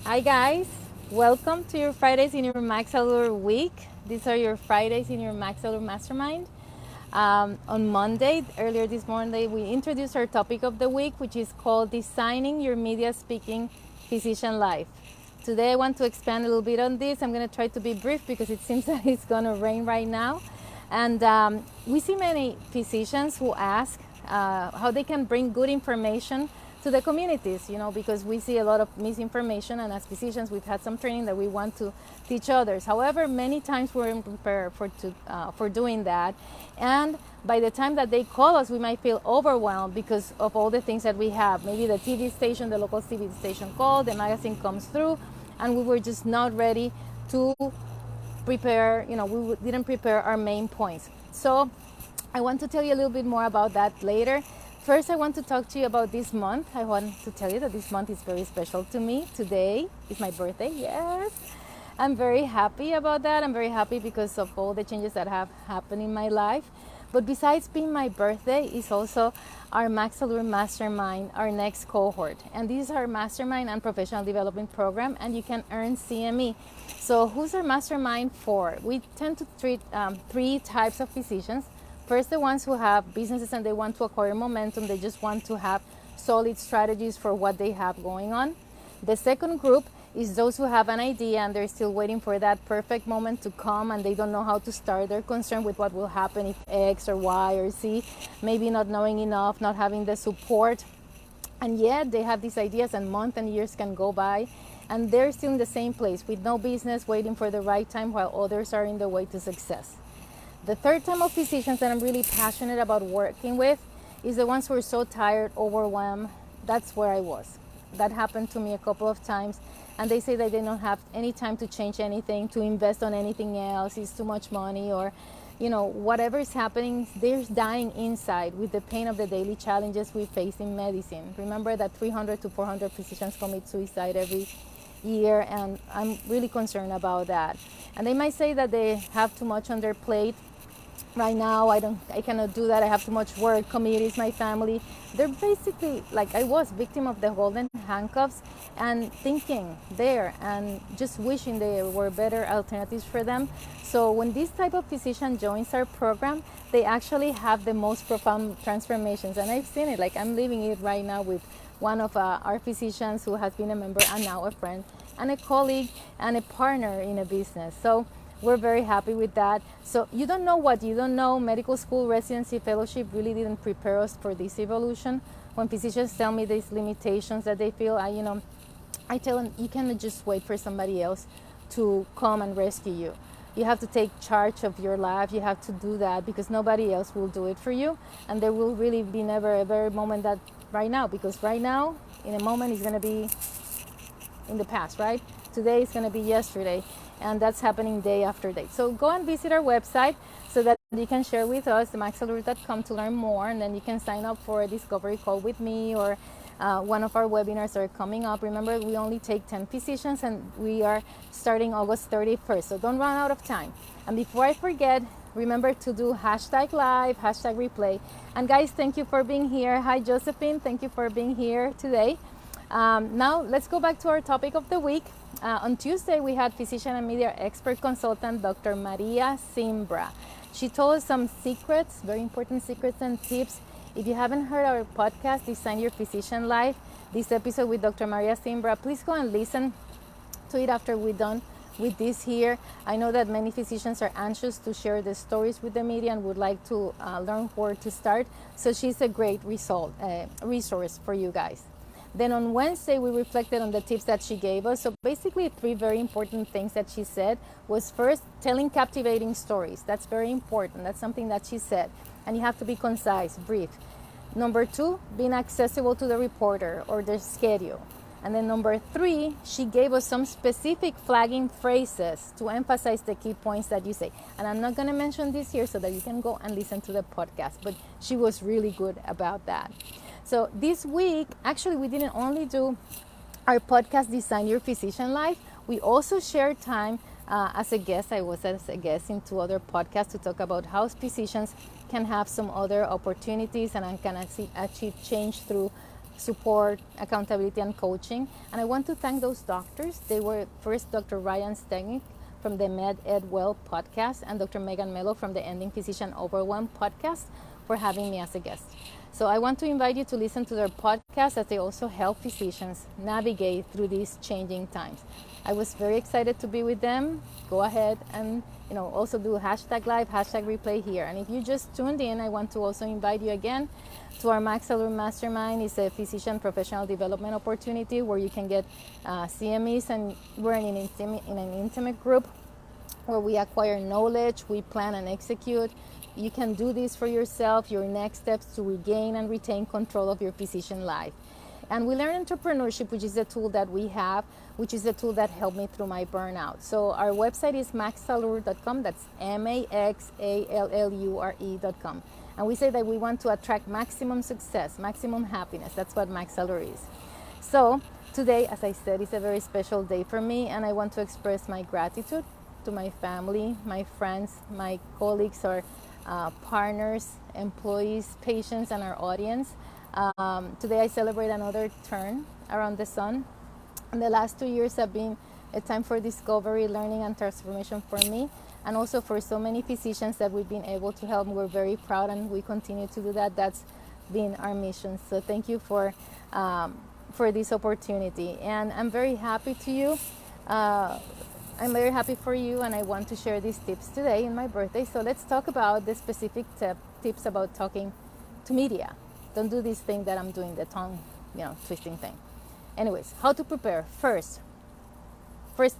Hi guys, welcome to your Fridays in your Max Allure week. These are your Fridays in your Max Allure Mastermind. On Monday, earlier this morning, we introduced our topic of the week, which is called Designing Your Media Speaking Physician Life. Today, I want to expand a little bit on this. I'm going to try to be brief because it seems that it's going to rain right now. And we see many physicians who ask how they can bring good information to the communities, because we see a lot of misinformation, and as physicians, we've had some training that we want to teach others. However, many times we're unprepared for doing that, and by the time that they call us, we might feel overwhelmed because of all the things that we have. Maybe the TV station, the local TV station called, the magazine comes through, and we were just not ready to prepare, we didn't prepare our main points. So I want to tell you a little bit more about that later. First, I want to talk to you about this month. I want to tell you that this month is very special to me. Today is my birthday, yes. I'm very happy about that. I'm very happy because of all the changes that have happened in my life. But besides being my birthday, is also our Max Allure Mastermind, our next cohort. And this is our Mastermind and Professional Development Program, and you can earn CME. So who's our Mastermind for? We tend to treat three types of physicians. First, the ones who have businesses and they want to acquire momentum. They just want to have solid strategies for what they have going on. The second group is those who have an idea and they're still waiting for that perfect moment to come and they don't know how to start. They're concerned with what will happen if X or Y or Z, maybe not knowing enough, not having the support. And yet they have these ideas and months and years can go by and they're still in the same place with no business, waiting for the right time while others are in the way to success. The third type of physicians that I'm really passionate about working with is the ones who are so tired, overwhelmed. That's where I was. That happened to me a couple of times. And they say that they don't have any time to change anything, to invest on anything else. It's too much money or, whatever is happening, they're dying inside with the pain of the daily challenges we face in medicine. Remember that 300 to 400 physicians commit suicide every year, and I'm really concerned about that. And they might say that they have too much on their plate. Right now I cannot do that. I have too much work, committees, my family. They're basically like I was, victim of the golden handcuffs, and thinking there and just wishing there were better alternatives for them. So when this type of physician joins our program, they actually have the most profound transformations, and I've seen it. Like I'm living it right now with one of our physicians who has been a member and now a friend and a colleague and a partner in a business. So we're very happy with that. So you don't know what you don't know. Medical school, residency, fellowship really didn't prepare us for this evolution. When physicians tell me these limitations that they feel, I tell them you cannot just wait for somebody else to come and rescue you. You have to take charge of your life. You have to do that because nobody else will do it for you. And there will really be never a very moment that right now, because right now, in a moment, is going to be in the past, right? Today is going to be yesterday, and that's happening day after day. So go and visit our website so that you can share with us, themaxallure.com, to learn more, and then you can sign up for a discovery call with me or one of our webinars are coming up. Remember, we only take 10 physicians, and we are starting August 31st, so don't run out of time. And before I forget, remember to do hashtag live, hashtag replay. And guys, thank you for being here. Hi, Josephine. Thank you for being here today. Now, let's go back to our topic of the week. On Tuesday, we had physician and media expert consultant, Dr. Maria Simbra. She told us some secrets, very important secrets and tips. If you haven't heard our podcast, Design Your Physician Life, this episode with Dr. Maria Simbra, please go and listen to it after we're done with this here. I know that many physicians are anxious to share the stories with the media and would like to learn where to start. So she's a great resource for you guys. Then on Wednesday, we reflected on the tips that she gave us. So basically, three very important things that she said was, first, telling captivating stories. That's very important. That's something that she said. And you have to be concise, brief. Number two, being accessible to the reporter or their schedule. And then number three, she gave us some specific flagging phrases to emphasize the key points that you say. And I'm not going to mention this here so that you can go and listen to the podcast, but she was really good about that. So this week, actually, we didn't only do our podcast, Design Your Physician Life. We also shared time as a guest. I was as a guest in two other podcasts to talk about how physicians can have some other opportunities and can achieve change through support, accountability, and coaching. And I want to thank those doctors. They were first Dr. Ryan Stegnick from the Med Ed Well podcast and Dr. Megan Mello from the Ending Physician Overwhelm podcast for having me as a guest. So I want to invite you to listen to their podcast as they also help physicians navigate through these changing times. I was very excited to be with them. Go ahead and also do hashtag live, hashtag replay here. And if you just tuned in, I want to also invite you again to our Max Allure Mastermind. It's a physician professional development opportunity where you can get CMEs, and we're in an intimate group where we acquire knowledge, we plan and execute. You can do this for yourself, your next steps to regain and retain control of your physician life. And we learn entrepreneurship, which is a tool that we have, which is a tool that helped me through my burnout. So our website is maxallure.com. That's maxallure.com. And we say that we want to attract maximum success, maximum happiness. That's what Max Allure is. So today, as I said, is a very special day for me, and I want to express my gratitude to my family, my friends, my colleagues, our partners, employees, patients, and our audience. Today I celebrate another turn around the sun. And the last 2 years have been a time for discovery, learning, and transformation for me, and also for so many physicians that we've been able to help. We're very proud, and we continue to do that. That's been our mission. So thank you for this opportunity. And I'm very happy to you. I'm very happy for you, and I want to share these tips today in my birthday. So let's talk about the specific tips about talking to media. Don't do this thing that I'm doing, the tongue, twisting thing. Anyways, how to prepare. First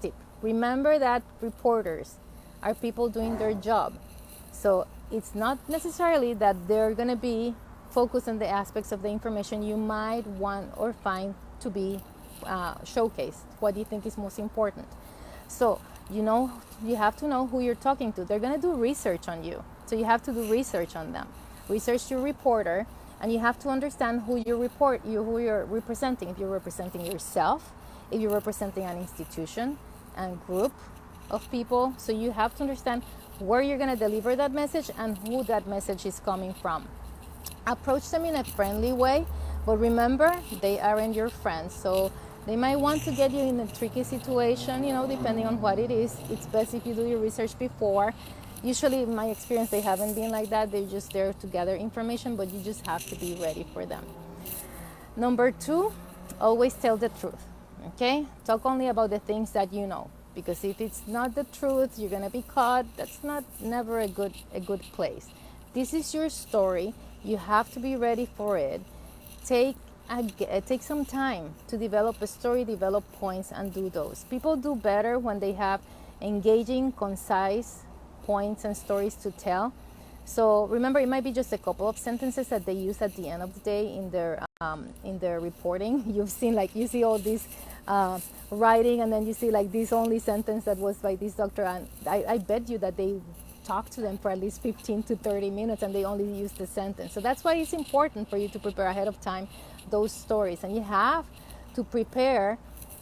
tip, remember that reporters are people doing their job. So it's not necessarily that they're going to be focused on the aspects of the information you might want or find to be showcased. What do you think is most important? So, you have to know who you're talking to. They're going to do research on you. So you have to do research on them. Research your reporter, and you have to understand who you're representing. If you're representing yourself, if you're representing an institution and group of people. So you have to understand where you're going to deliver that message and who that message is coming from. Approach them in a friendly way, but remember, they aren't your friends. So they might want to get you in a tricky situation, depending on what it is. It's best if you do your research before. Usually, in my experience, they haven't been like that. They're just there to gather information, but you just have to be ready for them. Number 2, always tell the truth, okay? Talk only about the things that you know, because if it's not the truth, you're going to be caught. That's never a good place. This is your story. You have to be ready for it. Take some time to develop a story, develop points, and do those. People do better when they have engaging, concise points and stories to tell. So remember, it might be just a couple of sentences that they use at the end of the day in their reporting. You see all this writing, and then you see this only sentence that was by this doctor, and I bet you that they talk to them for at least 15 to 30 minutes and they only use the sentence. So that's why it's important for you to prepare ahead of time those stories, and you have to prepare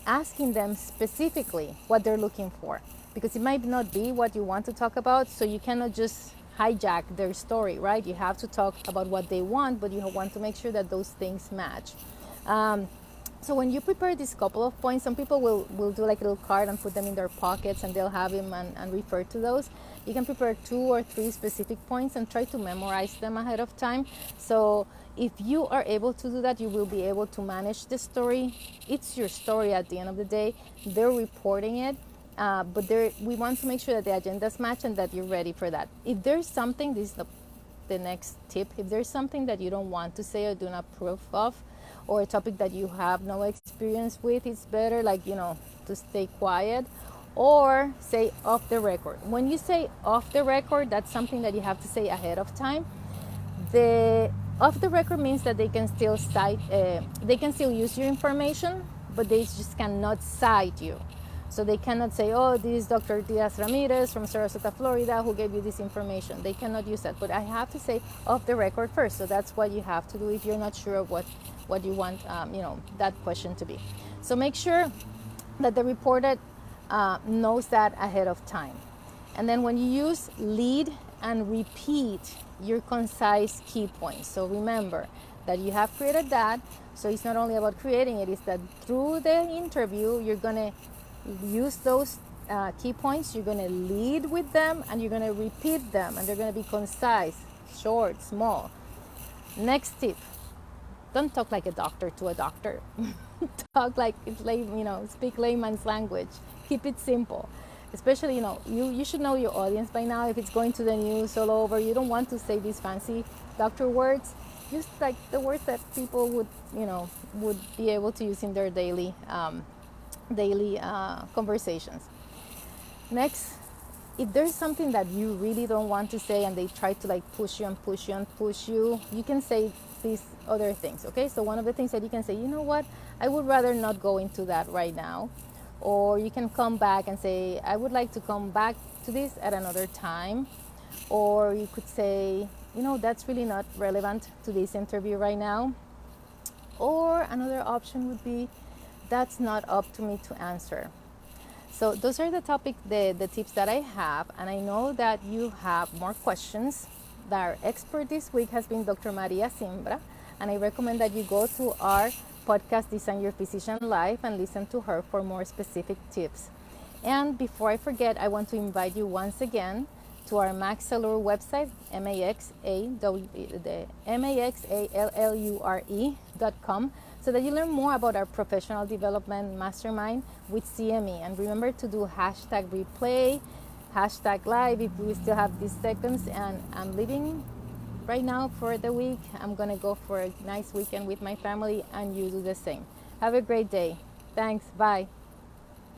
asking them specifically what they're looking for, because it might not be what you want to talk about. So you cannot just hijack their story, right? You have to talk about what they want, but you want to make sure that those things match. So when you prepare these couple of points, some people will do a little card and put them in their pockets, and they'll have them and refer to those. You can prepare 2 or 3 specific points and try to memorize them ahead of time. So if you are able to do that, you will be able to manage the story. It's your story at the end of the day. They're reporting it, but we want to make sure that the agendas match and that you're ready for that. If there's something, this is the next tip, if there's something that you don't want to say or do not approve of, or a topic that you have no experience with, it's better to stay quiet or say off the record. When you say off the record, that's something that you have to say ahead of time. The off the record means that they can still use your information, but they just cannot cite you. So they cannot say, oh, this is Dr. Diaz Ramirez from Sarasota, Florida, who gave you this information. They cannot use that. But I have to say off the record first. So that's what you have to do if you're not sure of what you want that question to be. So make sure that the reporter knows that ahead of time. And then when you use lead and repeat your concise key points. So remember, that you have created that. So it's not only about creating it, it's that through the interview, you're going to use those key points, you're going to lead with them, and you're going to repeat them, and they're going to be concise, short, small. Next tip, don't talk like a doctor to a doctor. Talk like it's speak layman's language. Keep it simple. Especially, you should know your audience by now. If it's going to the news all over, you don't want to say these fancy doctor words. Just like the words that people would be able to use in their daily conversations. Next, if there's something that you really don't want to say and they try to like push you and push you and push you, you can say these other things, okay? So one of the things that you can say, you know what, I would rather not go into that right now. Or you can come back and say, I would like to come back to this at another time. Or you could say, that's really not relevant to this interview right now. Or another option would be, that's not up to me to answer. So those are the tips that I have, and I know that you have more questions. Our expert this week has been Dr. Maria Simbra, and I recommend that you go to our podcast, Design Your Physician Life, and listen to her for more specific tips. And before I forget, I want to invite you once again to our MaxAllure website, maxallure.com, so that you learn more about our professional development mastermind with CME. And remember to do #replay, #live if we still have these seconds. And I'm leaving right now for the week. I'm going to go for a nice weekend with my family, and you do the same. Have a great day. Thanks. Bye.